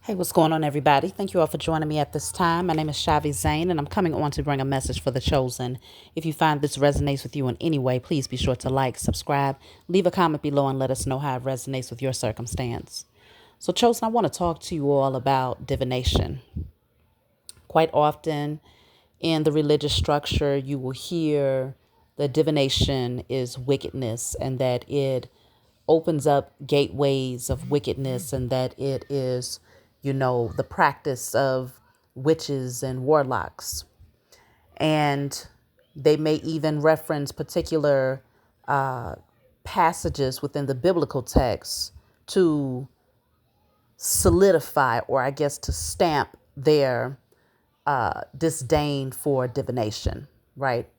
Hey, what's going on, everybody? Thank you all for joining me at this time. My name is Shavi Zane, and I'm coming on to bring a message for the chosen. If you find this resonates with you in any way, please be sure to like, subscribe, leave a comment below, and let us know how it resonates with your circumstance. So, chosen, I want to talk to you all about divination. Quite often in the religious structure, you will hear that divination is wickedness and that it opens up gateways of wickedness and that it is, the practice of witches and warlocks. And they may even reference particular passages within the biblical text to solidify, or I guess to stamp their disdain for divination, right?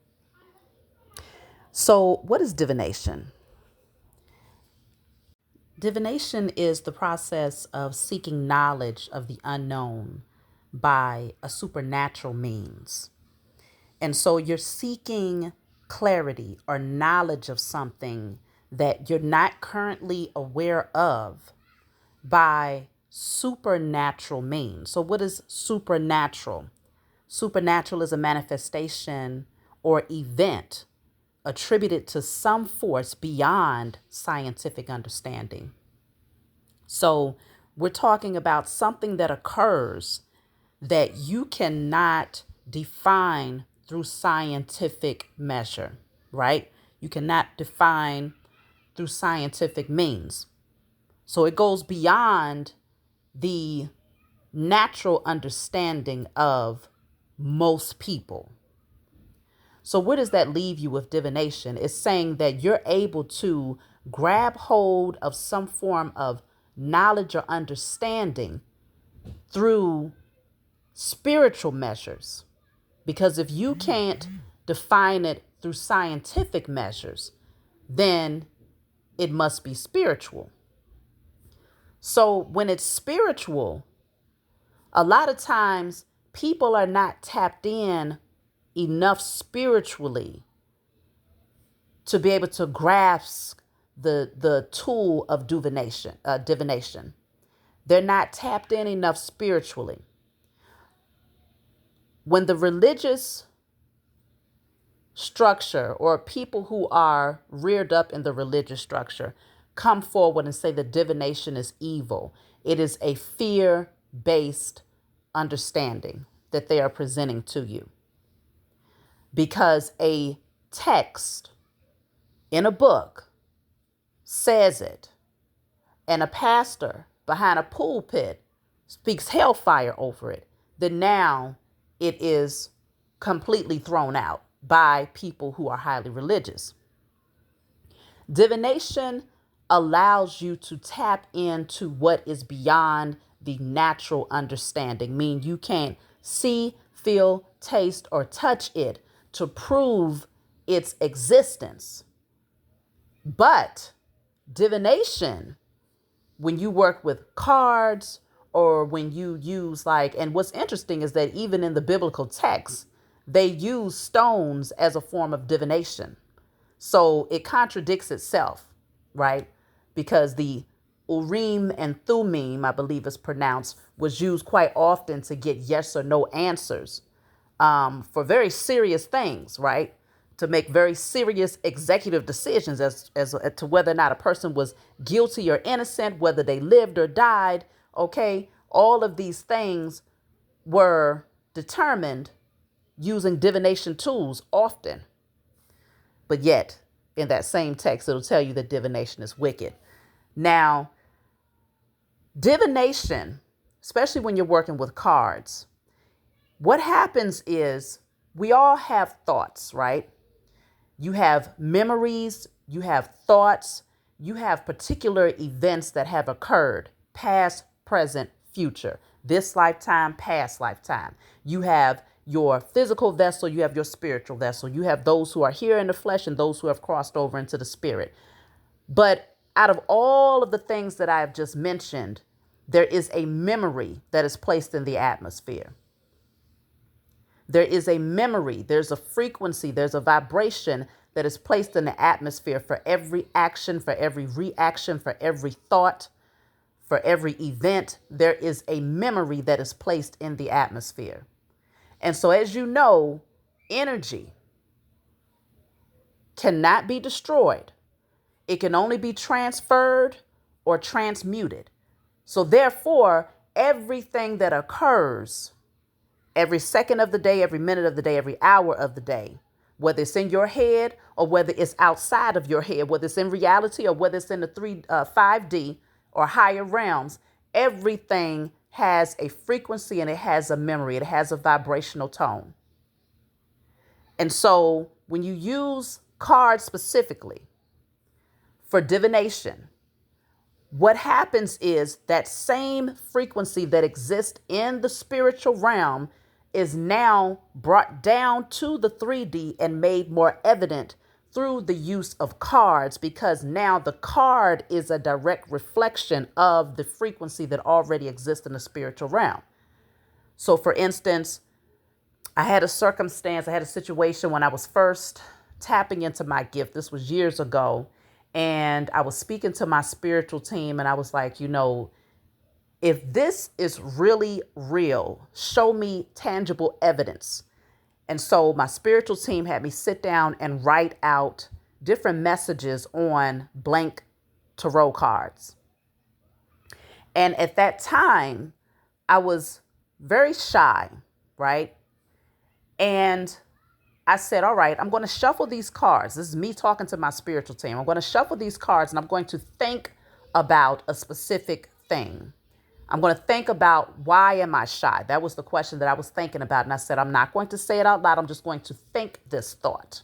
So, what is divination? Divination is the process of seeking knowledge of the unknown by a supernatural means. And so you're seeking clarity or knowledge of something that you're not currently aware of by supernatural means. So, what is supernatural? Supernatural is a manifestation or event attributed to some force beyond scientific understanding. So, we're talking about something that occurs that you cannot define through scientific measure, right? You cannot define through scientific means. So, it goes beyond the natural understanding of most people. So where does that leave you with divination? It's saying that you're able to grab hold of some form of knowledge or understanding through spiritual measures. Because if you can't define it through scientific measures, then it must be spiritual. So when it's spiritual, a lot of times people are not tapped in enough spiritually to be able to grasp the tool of divination. They're not tapped in enough spiritually. When the religious structure or people who are reared up in the religious structure come forward and say that divination is evil, it is a fear-based understanding that they are presenting to you. Because a text in a book says it, and a pastor behind a pulpit speaks hellfire over it, then now it is completely thrown out by people who are highly religious. Divination allows you to tap into what is beyond the natural understanding, meaning you can't see, feel, taste, or touch it to prove its existence. But divination, when you work with cards or when you use and what's interesting is that even in the biblical text, they use stones as a form of divination. So it contradicts itself, right? Because the Urim and Thummim, I believe is pronounced, was used quite often to get yes or no answers for very serious things, right? To make very serious executive decisions as to whether or not a person was guilty or innocent, whether they lived or died. Okay, all of these things were determined using divination tools often. But yet, in that same text, it'll tell you that divination is wicked. Now, divination, especially when you're working with cards, what happens is we all have thoughts, right? You have memories, you have thoughts, you have particular events that have occurred, past, present, future, this lifetime, past lifetime. You have your physical vessel, you have your spiritual vessel. You have those who are here in the flesh and those who have crossed over into the spirit. But out of all of the things that I have just mentioned, there is a memory that is placed in the atmosphere. There is a memory, there's a frequency, there's a vibration that is placed in the atmosphere for every action, for every reaction, for every thought, For every event, there is a memory that is placed in the atmosphere. And so, as you know, energy cannot be destroyed. It can only be transferred or transmuted. So therefore, everything that occurs every second of the day, every minute of the day, every hour of the day, whether it's in your head or whether it's outside of your head, whether it's in reality or whether it's in the 5D or higher realms, everything has a frequency and it has a memory. It has a vibrational tone. And so when you use cards specifically for divination, what happens is that same frequency that exists in the spiritual realm is now brought down to the 3D and made more evident through the use of cards, because now the card is a direct reflection of the frequency that already exists in the spiritual realm. So for instance, I had a situation when I was first tapping into my gift. This was years ago. And I was speaking to my spiritual team and I was like, if this is really real, show me tangible evidence. And so my spiritual team had me sit down and write out different messages on blank tarot cards. And at that time, I was very shy, right? And I said, all right, I'm going to shuffle these cards. This is me talking to my spiritual team. I'm going to shuffle these cards and I'm going to think about a specific thing. I'm going to think about, why am I shy? That was the question that I was thinking about. And I said, I'm not going to say it out loud. I'm just going to think this thought.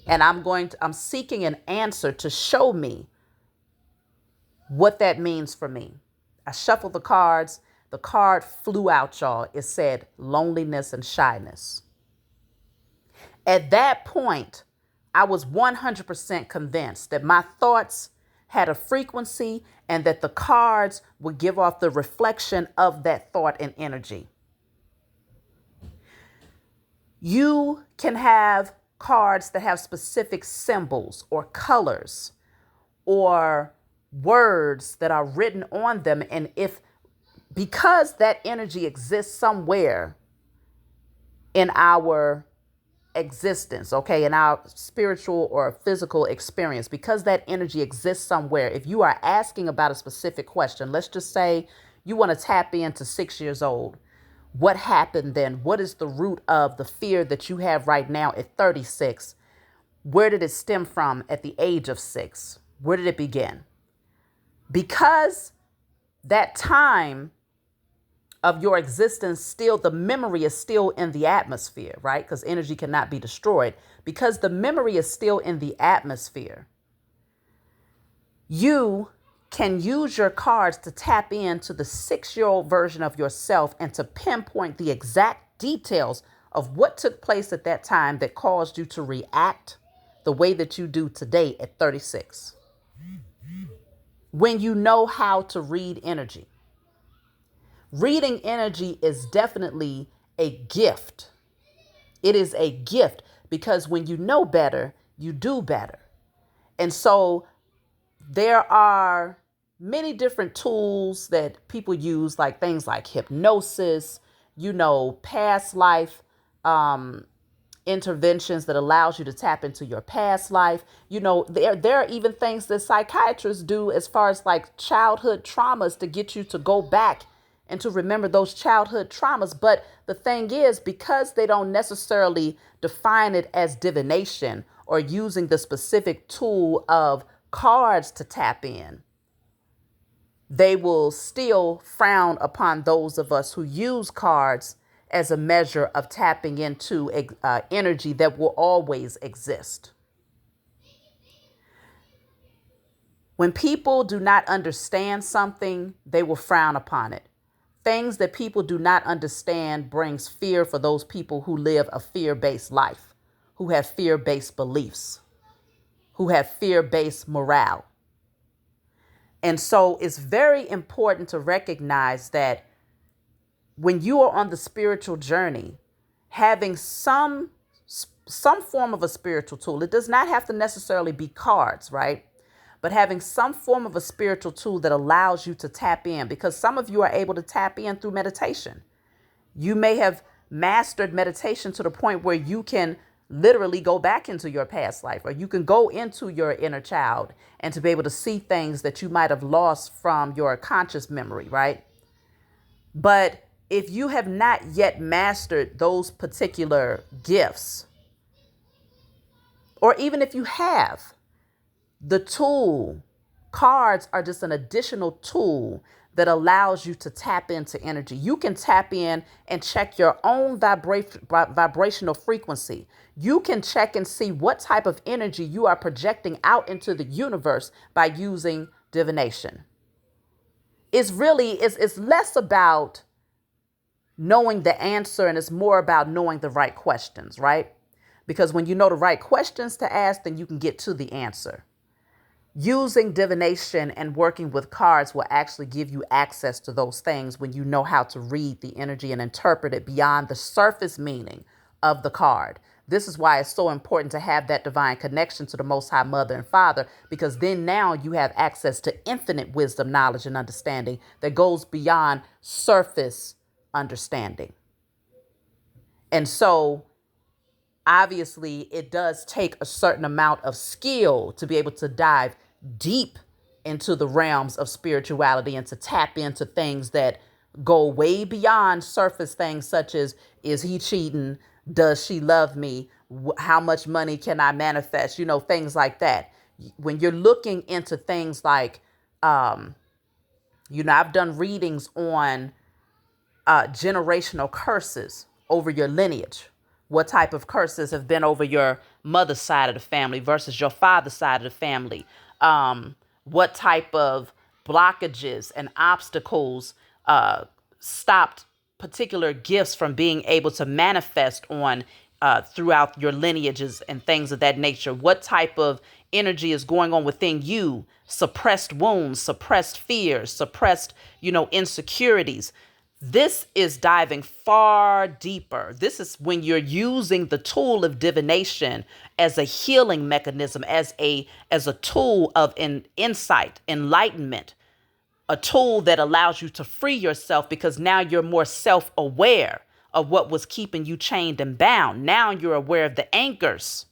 And I'm seeking an answer to show me what that means for me. I shuffled the cards. The card flew out, y'all. It said loneliness and shyness. At that point, I was 100% convinced that my thoughts had a frequency and that the cards would give off the reflection of that thought and energy. You can have cards that have specific symbols or colors or words that are written on them. And because that energy exists somewhere in our existence, okay, in our spiritual or physical experience, because that energy exists somewhere, if you are asking about a specific question, let's just say you want to tap into 6 years old. What happened then? What is the root of the fear that you have right now at 36? Where did it stem from at the age of 6? Where did it begin? Because that time of your existence, still the memory is still in the atmosphere, right? Because energy cannot be destroyed. Because the memory is still in the atmosphere, you can use your cards to tap into the 6-year-old version of yourself and to pinpoint the exact details of what took place at that time that caused you to react the way that you do today at 36. When you know how to read energy. Reading energy is definitely a gift. It is a gift because when you know better, you do better. And so there are many different tools that people use, like things like hypnosis, past life interventions that allows you to tap into your past life. There are even things that psychiatrists do as far as like childhood traumas to get you to go back and to remember those childhood traumas. But the thing is, because they don't necessarily define it as divination or using the specific tool of cards to tap in, they will still frown upon those of us who use cards as a measure of tapping into energy that will always exist. When people do not understand something, they will frown upon it. Things that people do not understand brings fear for those people who live a fear-based life, who have fear-based beliefs, who have fear-based morale. And so it's very important to recognize that when you are on the spiritual journey, having some form of a spiritual tool, it does not have to necessarily be cards, right? but having some form of a spiritual tool that allows you to tap in, because some of you are able to tap in through meditation. You may have mastered meditation to the point where you can literally go back into your past life, or you can go into your inner child and to be able to see things that you might have lost from your conscious memory, right? But if you have not yet mastered those particular gifts, or even if you have, the tool, cards are just an additional tool that allows you to tap into energy. You can tap in and check your own vibrational frequency. You can check and see what type of energy you are projecting out into the universe by using divination. It's less about knowing the answer, and it's more about knowing the right questions, right? Because when you know the right questions to ask, then you can get to the answer. Using divination and working with cards will actually give you access to those things when you know how to read the energy and interpret it beyond the surface meaning of the card. This is why it's so important to have that divine connection to the Most High Mother and Father, because then now you have access to infinite wisdom, knowledge, and understanding that goes beyond surface understanding. And so obviously, it does take a certain amount of skill to be able to dive deep into the realms of spirituality and to tap into things that go way beyond surface things such as, is he cheating? Does she love me? How much money can I manifest? Things like that. When you're looking into things like, I've done readings on generational curses over your lineage. What type of curses have been over your mother's side of the family versus your father's side of the family? What type of blockages and obstacles stopped particular gifts from being able to manifest on throughout your lineages and things of that nature? What type of energy is going on within you? Suppressed wounds, suppressed fears, suppressed, insecurities. This is diving far deeper. This is when you're using the tool of divination as a healing mechanism, as a tool of an insight, enlightenment, a tool that allows you to free yourself, because now you're more self-aware of what was keeping you chained and bound. Now you're aware of the anchors.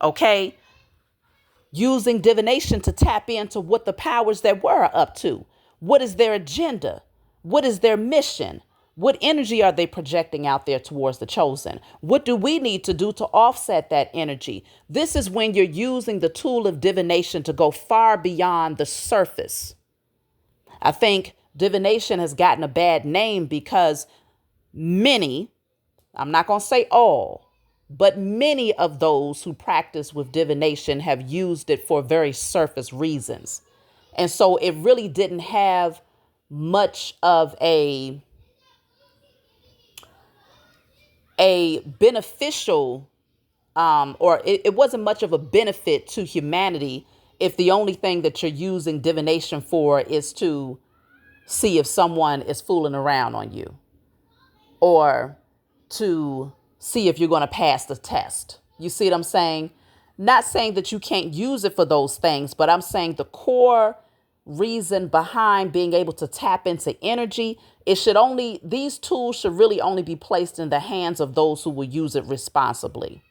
Okay? Using divination to tap into what the powers that were are up to. What is their agenda? What is their mission? What energy are they projecting out there towards the chosen? What do we need to do to offset that energy? This is when you're using the tool of divination to go far beyond the surface. I think divination has gotten a bad name because many, I'm not going to say all, but many of those who practice with divination have used it for very surface reasons. And so it really didn't have much of a beneficial, or it wasn't much of a benefit to humanity if the only thing that you're using divination for is to see if someone is fooling around on you, or to see if you're going to pass the test. You see what I'm saying? Not saying that you can't use it for those things, but I'm saying the core reason behind being able to tap into energy, these tools should really only be placed in the hands of those who will use it responsibly.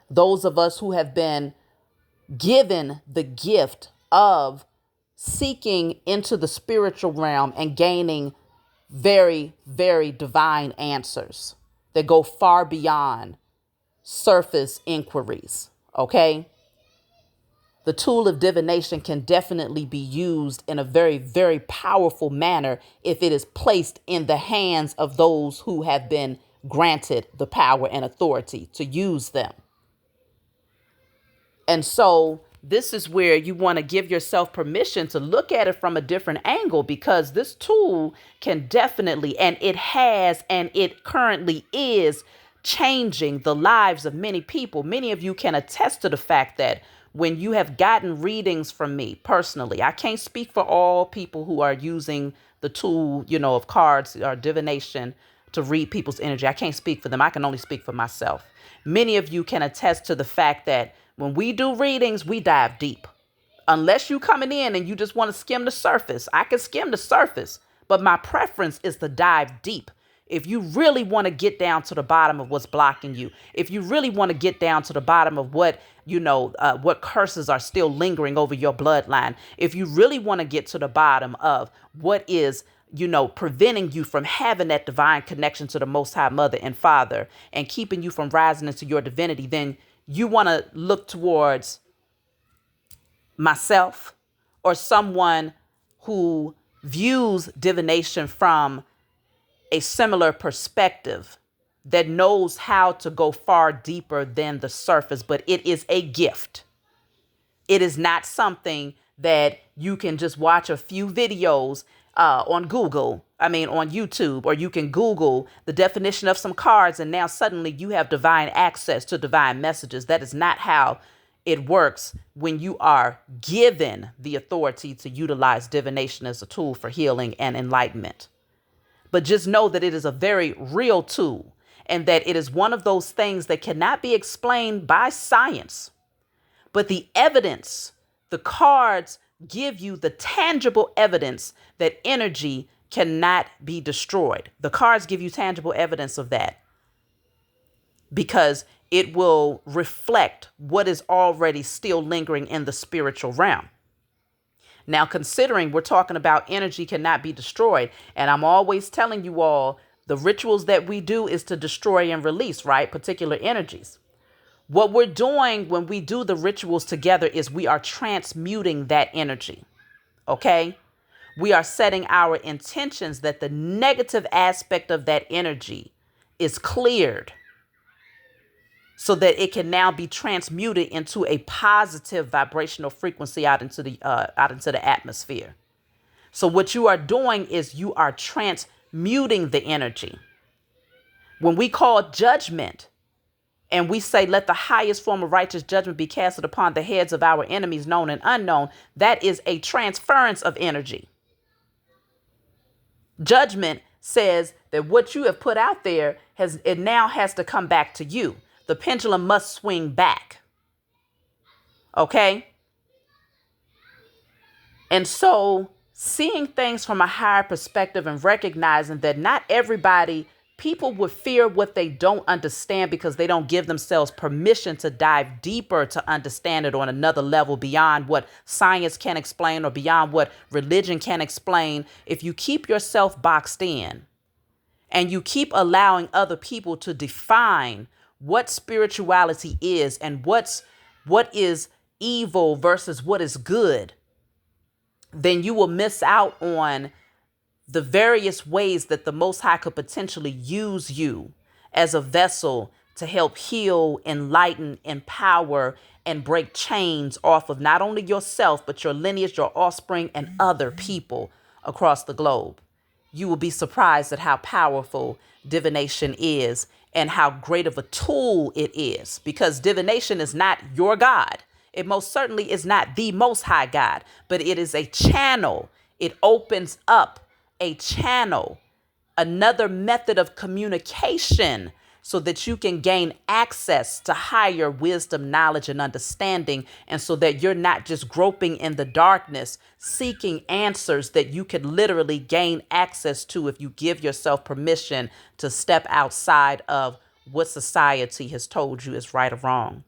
Those of us who have been given the gift of seeking into the spiritual realm and gaining very, very divine answers that go far beyond surface inquiries. Okay? The tool of divination can definitely be used in a very, very powerful manner if it is placed in the hands of those who have been granted the power and authority to use them. And so this is where you want to give yourself permission to look at it from a different angle, because this tool can definitely, and it currently is changing the lives of many people. Many of you can attest to the fact that when you have gotten readings from me personally, I can't speak for all people who are using the tool, of cards or divination to read people's energy. I can't speak for them. I can only speak for myself. Many of you can attest to the fact that when we do readings, we dive deep. Unless you coming in and you just want to skim the surface, I can skim the surface, but my preference is to dive deep. If you really want to get down to the bottom of what's blocking you, if you really want to get down to the bottom of what curses are still lingering over your bloodline, if you really want to get to the bottom of what is, preventing you from having that divine connection to the Most High Mother and Father and keeping you from rising into your divinity, then you want to look towards myself or someone who views divination from a similar perspective, that knows how to go far deeper than the surface. But it is a gift. It is not something that you can just watch a few videos on YouTube, or you can Google the definition of some cards and now suddenly you have divine access to divine messages. That is not how it works when you are given the authority to utilize divination as a tool for healing and enlightenment. But just know that it is a very real tool, and that it is one of those things that cannot be explained by science. But the evidence, the cards give you the tangible evidence that energy cannot be destroyed. The cards give you tangible evidence of that, because it will reflect what is already still lingering in the spiritual realm. Now, considering we're talking about energy cannot be destroyed, and I'm always telling you all, the rituals that we do is to destroy and release, right? Particular energies. What we're doing when we do the rituals together is we are transmuting that energy, okay? We are setting our intentions that the negative aspect of that energy is cleared, so that it can now be transmuted into a positive vibrational frequency out into the atmosphere. So what you are doing is you are transmuting the energy. When we call judgment and we say, let the highest form of righteous judgment be casted upon the heads of our enemies, known and unknown, that is a transference of energy. Judgment says that what you have put out there now has to come back to you. The pendulum must swing back. Okay? And so seeing things from a higher perspective and recognizing that not everybody, people would fear what they don't understand because they don't give themselves permission to dive deeper to understand it on another level beyond what science can explain or beyond what religion can explain. If you keep yourself boxed in and you keep allowing other people to define what spirituality is and what is evil versus what is good, then you will miss out on the various ways that the Most High could potentially use you as a vessel to help heal, enlighten, empower, and break chains off of not only yourself, but your lineage, your offspring, and other people across the globe. You will be surprised at how powerful divination is and how great of a tool it is, because divination is not your God. It most certainly is not the Most High God, but it is a channel. It opens up a channel, another method of communication, so that you can gain access to higher wisdom, knowledge, and understanding. And so that you're not just groping in the darkness, seeking answers that you could literally gain access to if you give yourself permission to step outside of what society has told you is right or wrong.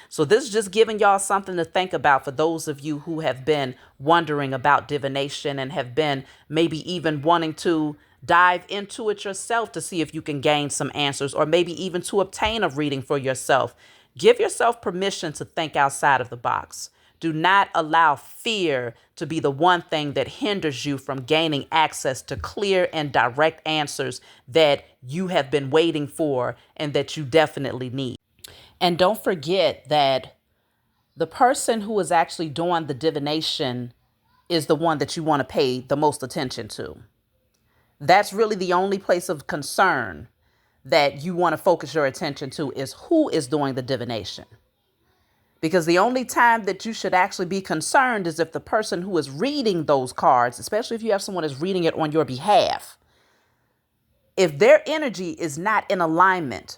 So this is just giving y'all something to think about for those of you who have been wondering about divination and have been maybe even wanting to dive into it yourself to see if you can gain some answers, or maybe even to obtain a reading for yourself. Give yourself permission to think outside of the box. Do not allow fear to be the one thing that hinders you from gaining access to clear and direct answers that you have been waiting for and that you definitely need. And don't forget that the person who is actually doing the divination is the one that you want to pay the most attention to. That's really the only place of concern that you want to focus your attention to, is who is doing the divination. Because the only time that you should actually be concerned is if the person who is reading those cards, especially if you have someone that's reading it on your behalf, if their energy is not in alignment,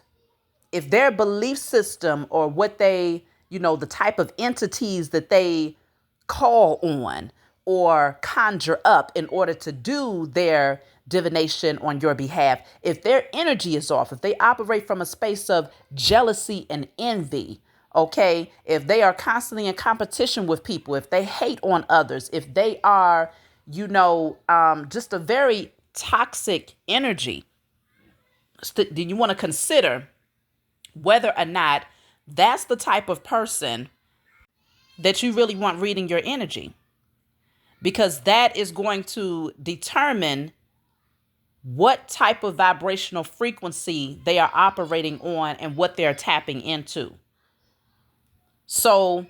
if their belief system or what they, the type of entities that they call on or conjure up in order to do their divination on your behalf, if their energy is off, if they operate from a space of jealousy and envy, okay, if they are constantly in competition with people, if they hate on others, if they are, just a very toxic energy, then you want to consider whether or not that's the type of person that you really want reading your energy, because that is going to determine what type of vibrational frequency they are operating on and what they're tapping into. So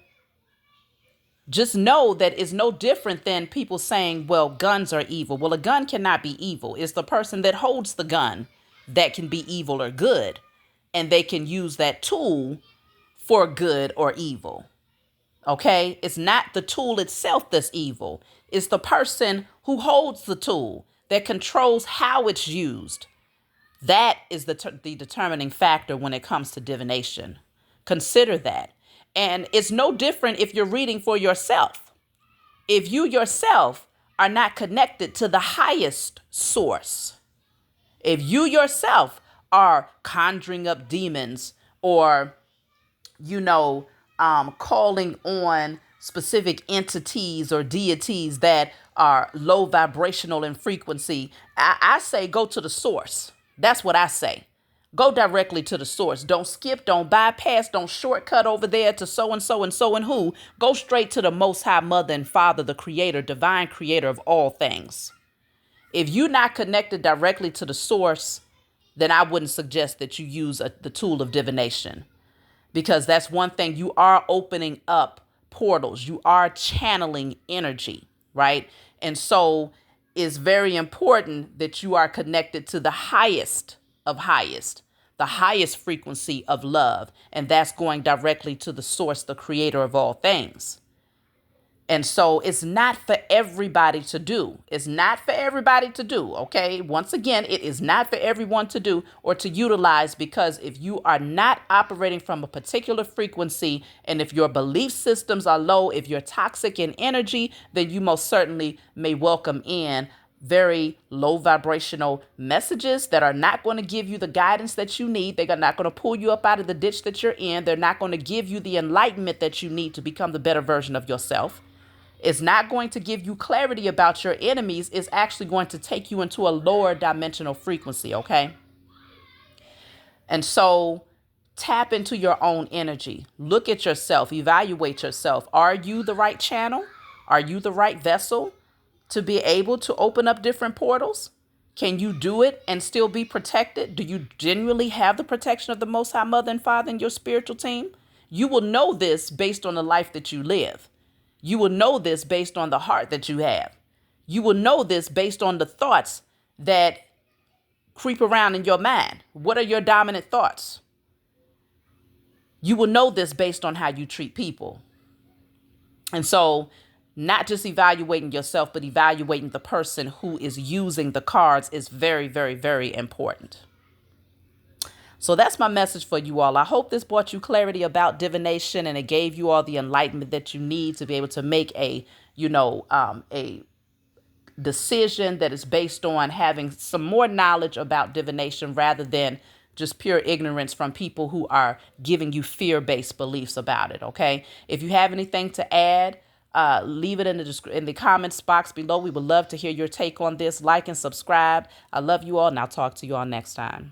just know that it's no different than people saying, well, guns are evil. Well, a gun cannot be evil. It's the person that holds the gun that can be evil or good. And they can use that tool for good or evil. Okay? It's not the tool itself that's evil. It's the person who holds the tool that controls how it's used. That is the determining factor when it comes to divination. Consider that. And it's no different if you're reading for yourself. If you yourself are not connected to the highest source, if you yourself are conjuring up demons or, calling on specific entities or deities that are low vibrational in frequency, I say go to the source. That's what I say. Go directly to the source. Don't skip, don't bypass, don't shortcut over there to so and so and so and who. Go straight to the Most High Mother and Father, the Creator, divine Creator of all things. If you're not connected directly to the source, then I wouldn't suggest that you use the tool of divination, because that's one thing. You are opening up portals. You are channeling energy, right? And so it's very important that you are connected to the highest of highest, the highest frequency of love. And that's going directly to the source, the creator of all things. And so it's not for everybody to do. It's not for everybody to do, okay? Once again, it is not for everyone to do or to utilize, because if you are not operating from a particular frequency and if your belief systems are low, if you're toxic in energy, then you most certainly may welcome in very low vibrational messages that are not going to give you the guidance that you need. They're not going to pull you up out of the ditch that you're in. They're not going to give you the enlightenment that you need to become the better version of yourself. It's not going to give you clarity about your enemies. It's actually going to take you into a lower dimensional frequency, okay? And so tap into your own energy. Look at yourself. Evaluate yourself. Are you the right channel? Are you the right vessel to be able to open up different portals? Can you do it and still be protected? Do you genuinely have the protection of the Most High Mother and Father in your spiritual team? You will know this based on the life that you live. You will know this based on the heart that you have. You will know this based on the thoughts that creep around in your mind. What are your dominant thoughts? You will know this based on how you treat people. And so not just evaluating yourself, but evaluating the person who is using the cards is very, very, very important. So that's my message for you all. I hope this brought you clarity about divination and it gave you all the enlightenment that you need to be able to make a decision that is based on having some more knowledge about divination rather than just pure ignorance from people who are giving you fear-based beliefs about it. Okay. If you have anything to add, leave it in the comments box below. We would love to hear your take on this. Like and subscribe. I love you all, and I'll talk to you all next time.